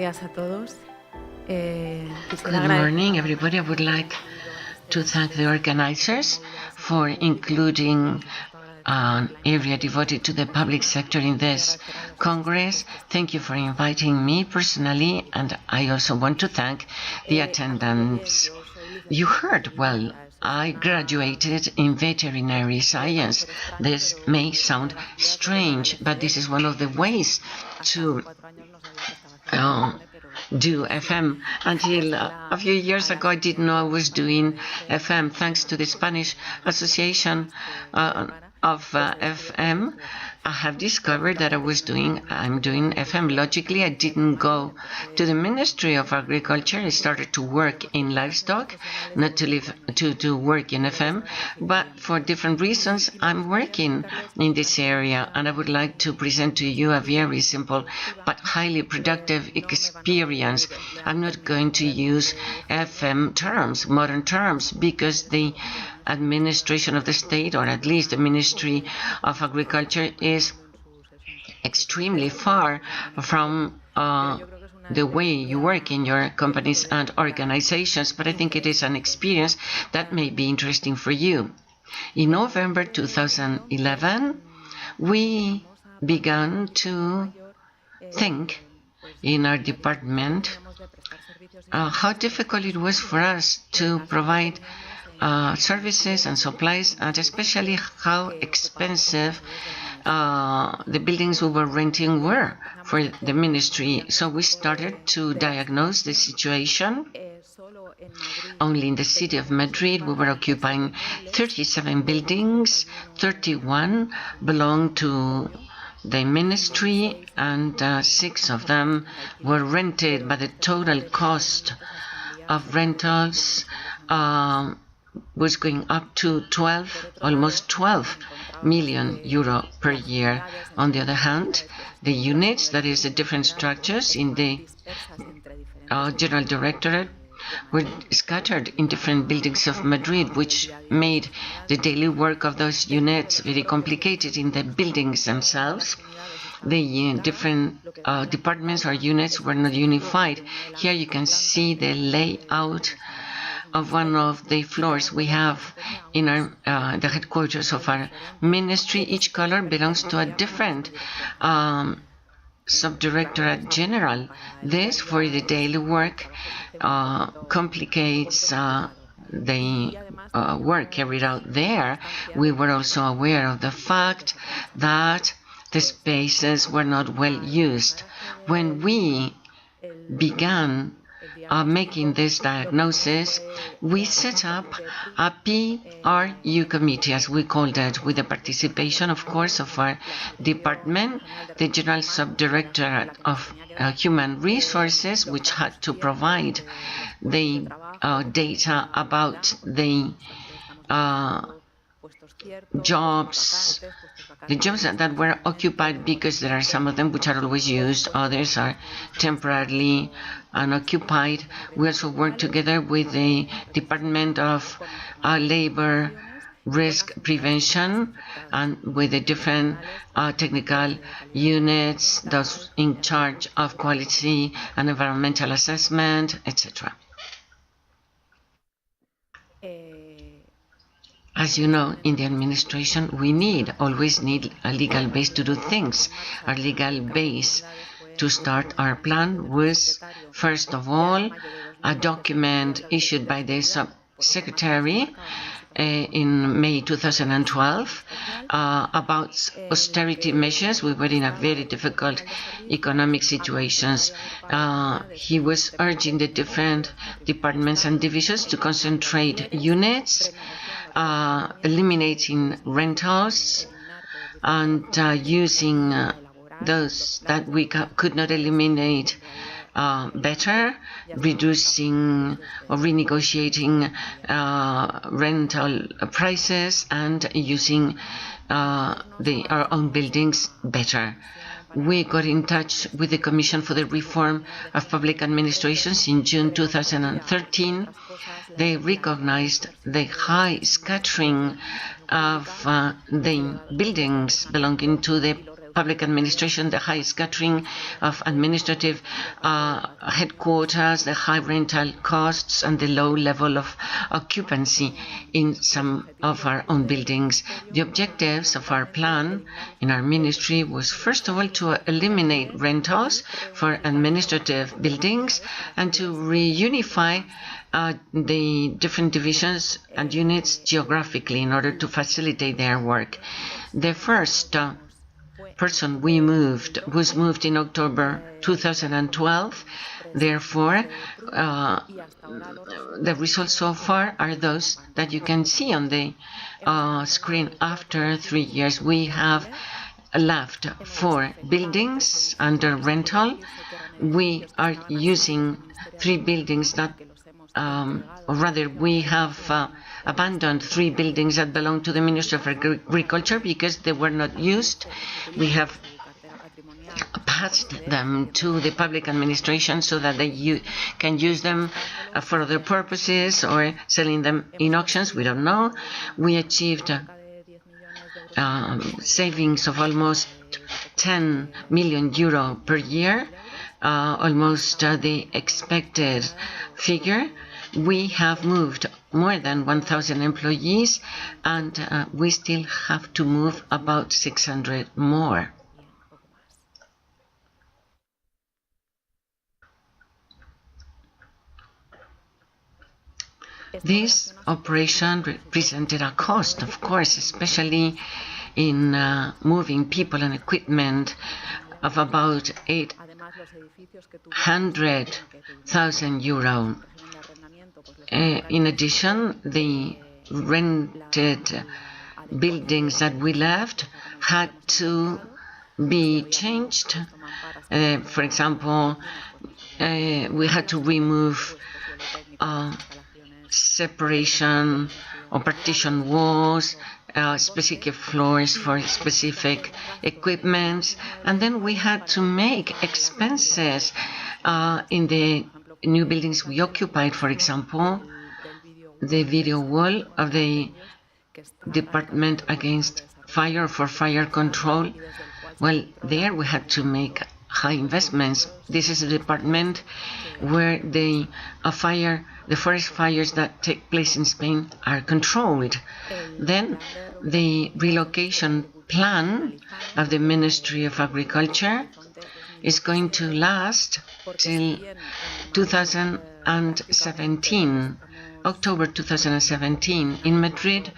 días a todos. Good morning, everybody. I would like to thank the organizers for including an area devoted to the public sector in this Congress. Thank you for inviting me personally, and I also want to thank the attendants. You heard well. I graduated in veterinary science. This may sound strange, but this is one of the ways to do FM. Until a few years ago, I didn't know I was doing FM. Thanks to the Spanish Association of FM, I have discovered that I'm doing FM. Logically, I didn't go to the Ministry of Agriculture. I started to work in livestock, not to work in FM, but for different reasons, I'm working in this area, and I would like to present to you a very simple but highly productive experience. I'm not going to use FM terms, modern terms, because the administration of the state, or at least the Ministry of Agriculture, is extremely far from the way you work in your companies and organizations, but I think it is an experience that may be interesting for you. In November 2011, we began to think in our department how difficult it was for us to provide services and supplies, and especially how expensive the buildings we were renting were for the ministry. So we started to diagnose the situation. Only in the city of Madrid, we were occupying 37 buildings, 31 belonged to the ministry, and 6 of them were rented, but the total cost of rentals was going up to almost 12 million euro per year. On the other hand, the units, that is the different structures in the General Directorate, were scattered in different buildings of Madrid, which made the daily work of those units very complicated in the buildings themselves. The different departments or units were not unified. Here you can see the layout of one of the floors we have in our the headquarters of our ministry. Each color belongs to a different subdirectorate general. This, for the daily work, complicates the work carried out there. We were also aware of the fact that the spaces were not well used. When we began making this diagnosis, we set up a PRU committee, as we called it, with the participation, of course, of our department, the General Subdirectorate of Human Resources, which had to provide the data about the jobs that were occupied, because there are some of them which are always used, others are temporarily unoccupied. We also work together with the Department of Labor Risk Prevention and with the different technical units, those in charge of quality and environmental assessment, etc. As you know, in the administration, we always need a legal base to do things. Our legal base to start our plan was, first of all, a document issued by the Secretary in May 2012 about austerity measures. We were in a very difficult economic situations. He was urging the different departments and divisions to concentrate units, eliminating rentals, and using those that we could not eliminate better, reducing or renegotiating rental prices, and using our own buildings better. We got in touch with the Commission for the Reform of Public Administrations in June 2013. They recognized the high scattering of the buildings belonging to the public administration, the high scattering of administrative headquarters, the high rental costs, and the low level of occupancy in some of our own buildings. The objectives of our plan in our ministry was, first of all, to eliminate rentals for administrative buildings and to reunify the different divisions and units geographically in order to facilitate their work. The first person was moved in October 2012. Therefore, the results so far are those that you can see on the screen. After 3 years, we have left 4 buildings under rental. We are using 3 buildings that or rather, we have abandoned 3 buildings that belong to the Ministry of Agriculture because they were not used. We have passed them to the public administration so that they can use them for other purposes or selling them in auctions. We don't know. We achieved savings of almost 10 million euro per year, almost the expected figure. We have moved more than 1,000 employees, and we still have to move about 600 more. This operation represented a cost, of course, especially in moving people and equipment of about 800,000 euro. In addition, the rented buildings that we left had to be changed. For example, we had to remove separation or partition walls, specific floors for specific equipment, and then we had to make expenses in the new buildings we occupied. For example, the video wall of the Department Against Fire for fire control. Well, there we had to make high investments. This is a department where the forest fires that take place in Spain are controlled. Then the relocation plan of the Ministry of Agriculture is going to last till 2017, October 2017. In Madrid,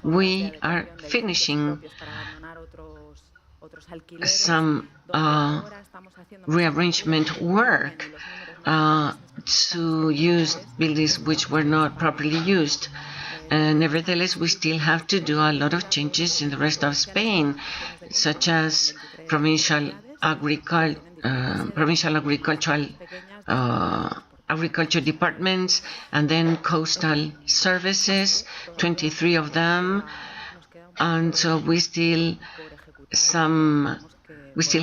we are finishing some rearrangement work to use buildings which were not properly used. Nevertheless, we still have to do a lot of changes in the rest of Spain, such as provincial agriculture departments, and then coastal services, 23 of them, and so we still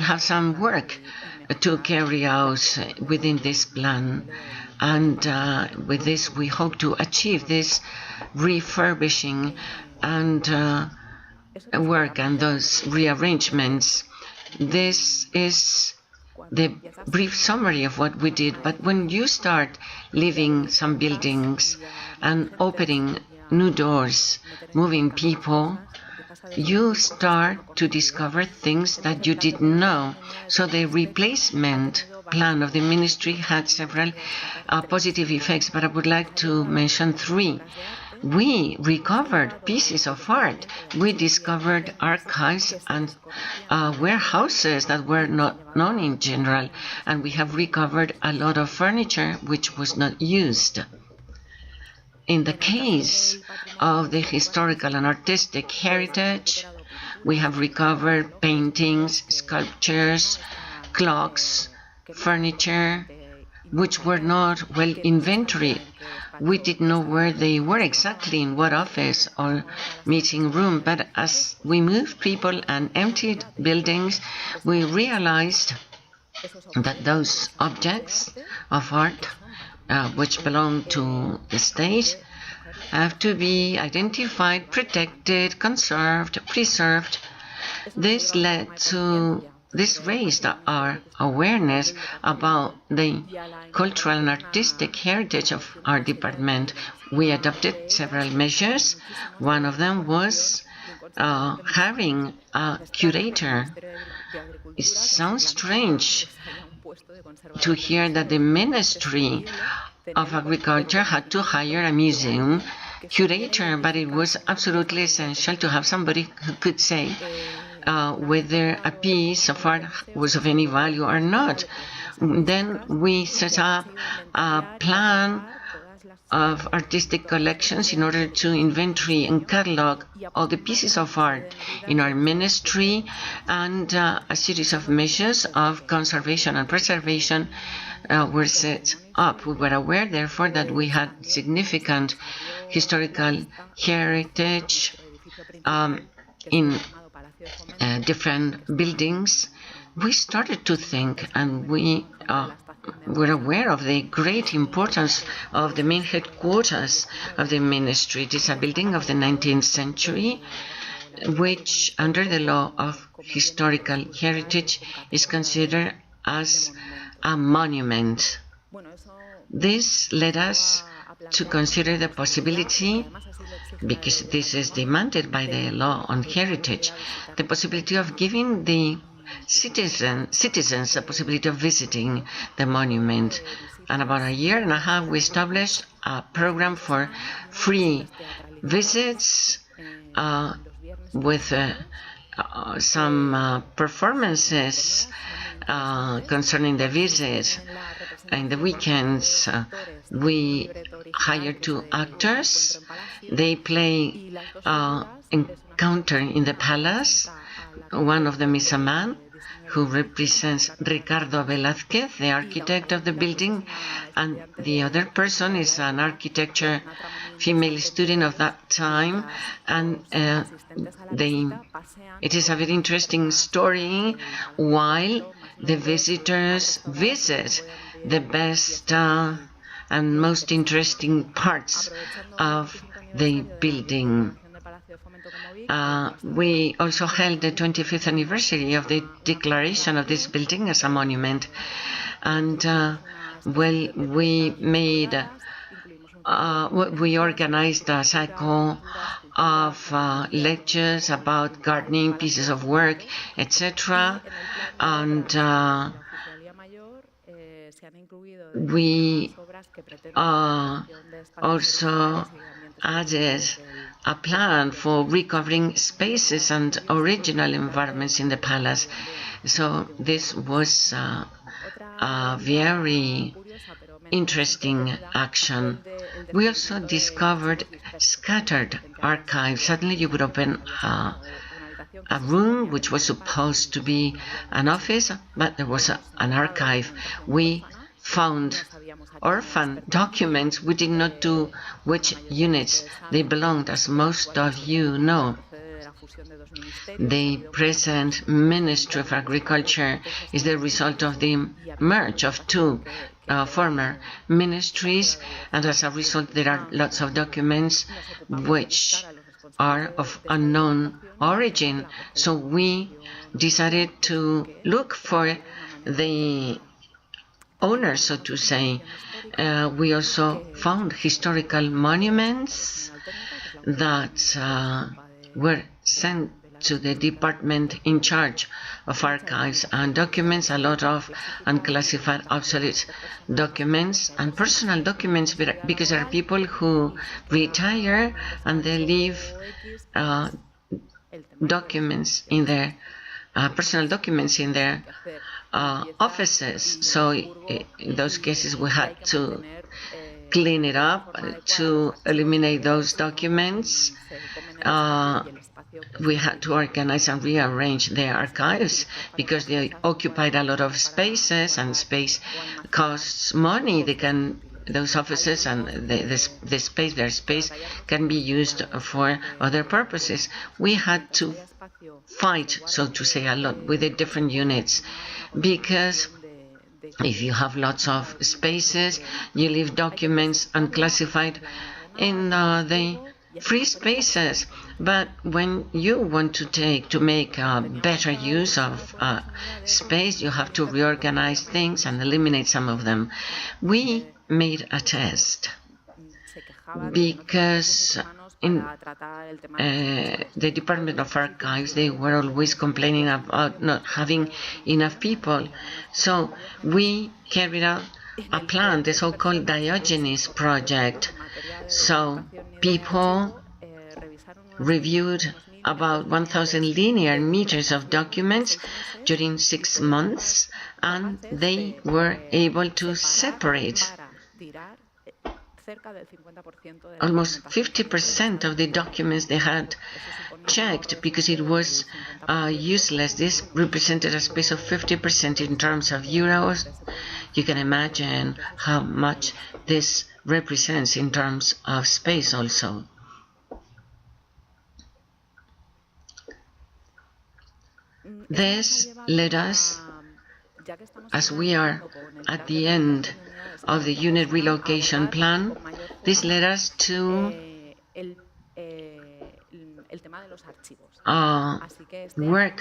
have some work to carry out within this plan, and with this we hope to achieve this refurbishing and work and those rearrangements. This is the brief summary of what we did, but when you start leaving some buildings and opening new doors, moving people, you start to discover things that you didn't know. So the replacement plan of the ministry had several positive effects, but I would like to mention 3. We recovered pieces of art. We discovered archives and warehouses that were not known in general, and we have recovered a lot of furniture which was not used. In the case of the historical and artistic heritage, we have recovered paintings, sculptures, clocks, furniture, which were not well inventoried. We didn't know where they were exactly, in what office or meeting room, but as we moved people and emptied buildings, we realized that those objects of art which belong to the state have to be identified, protected, conserved, preserved, This raised our awareness about the cultural and artistic heritage of our department. We adopted several measures. One of them was having a curator. It sounds strange to hear that the Ministry of Agriculture had to hire a museum curator, but it was absolutely essential to have somebody who could say whether a piece of art was of any value or not. Then we set up a plan of artistic collections in order to inventory and catalog all the pieces of art in our ministry, and a series of measures of conservation and preservation were set up. We were aware, therefore, that we had significant historical heritage in different buildings. We started to think, and we were aware of the great importance of the main headquarters of the ministry. It is a building of the 19th century, which, under the law of historical heritage, is considered as a monument. This led us to consider the possibility, because this is demanded by the law on heritage, the possibility of giving the citizens the possibility of visiting the monument. And about a year and a half, we established a program for free visits with some performances concerning the visit. In the weekends, we hire 2 actors. They play Encounter in the Palace. One of them is a man who represents Ricardo Velázquez, the architect of the building, and the other person is an architecture female student of that time. And it is a very interesting story while the visitors visit the best and most interesting parts of the building. We also held the 25th anniversary of the declaration of this building as a monument, and we organized a cycle of lectures about gardening, pieces of work, etc. And we also added a plan for recovering spaces and original environments in the palace. So this was a very interesting action. We also discovered scattered archives. Suddenly you would open a room which was supposed to be an office, but there was an archive. We found orphan documents. We did not do which units they belonged, as most of you know. The present Ministry of Agriculture is the result of the merge of 2 former ministries, and as a result there are lots of documents which are of unknown origin. So we decided to look for the owner, so to say. We also found historical monuments that were sent to the department in charge of archives and documents, a lot of unclassified, obsolete documents and personal documents, because there are people who retire and they leave documents in their personal documents in their offices. So in those cases we had to clean it up to eliminate those documents. We had to organize and rearrange the archives because they occupied a lot of spaces, and space costs money. Those offices and their space can be used for other purposes. We had to fight, so to say, a lot with the different units, because if you have lots of spaces, you leave documents unclassified in the free spaces, but when you want to make better use of space, you have to reorganize things and eliminate some of them. We made a test because in the Department of Archives, they were always complaining about not having enough people. So we carried out a plan, the so-called Diogenes project. So people reviewed about 1,000 linear meters of documents during 6 months, and they were able to separate almost 50% of the documents they had checked because it was useless. This represented a space of 50% in terms of euros. You can imagine how much this represents in terms of space also. This led us, as we are at the end of the Unit Relocation Plan, this led us to work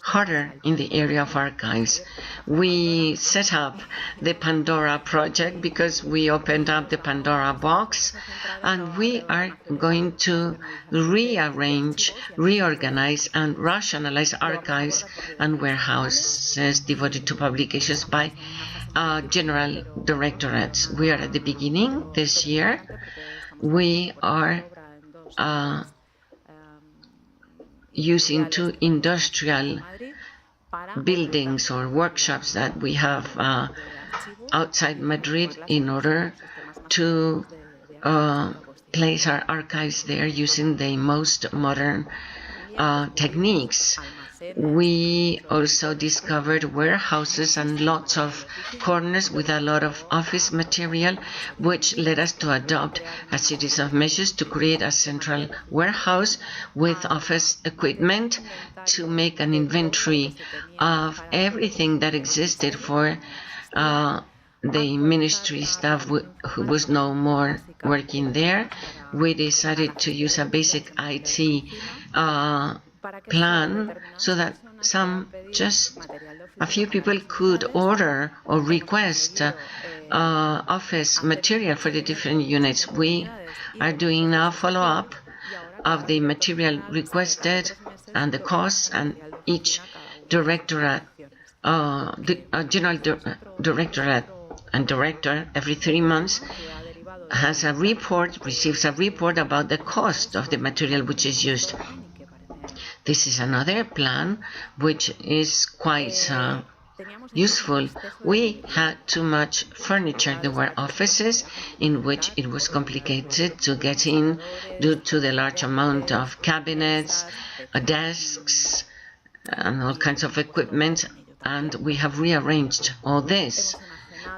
harder in the area of archives. We set up the Pandora project because we opened up the Pandora box, and we are going to rearrange, reorganize, and rationalize archives and warehouses devoted to publications by general directorates. We are at the beginning this year. We are using 2 industrial buildings or workshops that we have outside Madrid in order to place our archives there using the most modern techniques. We also discovered warehouses and lots of corners with a lot of office material, which led us to adopt a series of measures to create a central warehouse with office equipment to make an inventory of everything that existed for the ministry staff who was no more working there. We decided to use a basic IT plan so that just a few people could order or request office material for the different units. We are doing now follow-up of the material requested and the costs, and each directorate, general directorate and director every 3 months has a report, receives a report about the cost of the material which is used. This is another plan which is quite useful. We had too much furniture. There were offices in which it was complicated to get in due to the large amount of cabinets, desks, and all kinds of equipment, and we have rearranged all this.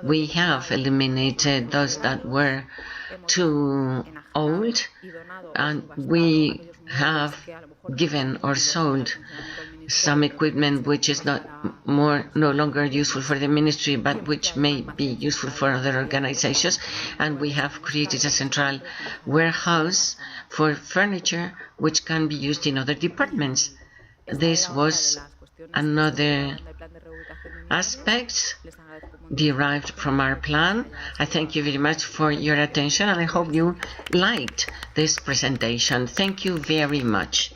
We have eliminated those that were too old, and we have given or sold some equipment which is no longer useful for the ministry, but which may be useful for other organizations. And we have created a central warehouse for furniture which can be used in other departments. This was another aspect derived from our plan. I thank you very much for your attention, and I hope you liked this presentation. Thank you very much.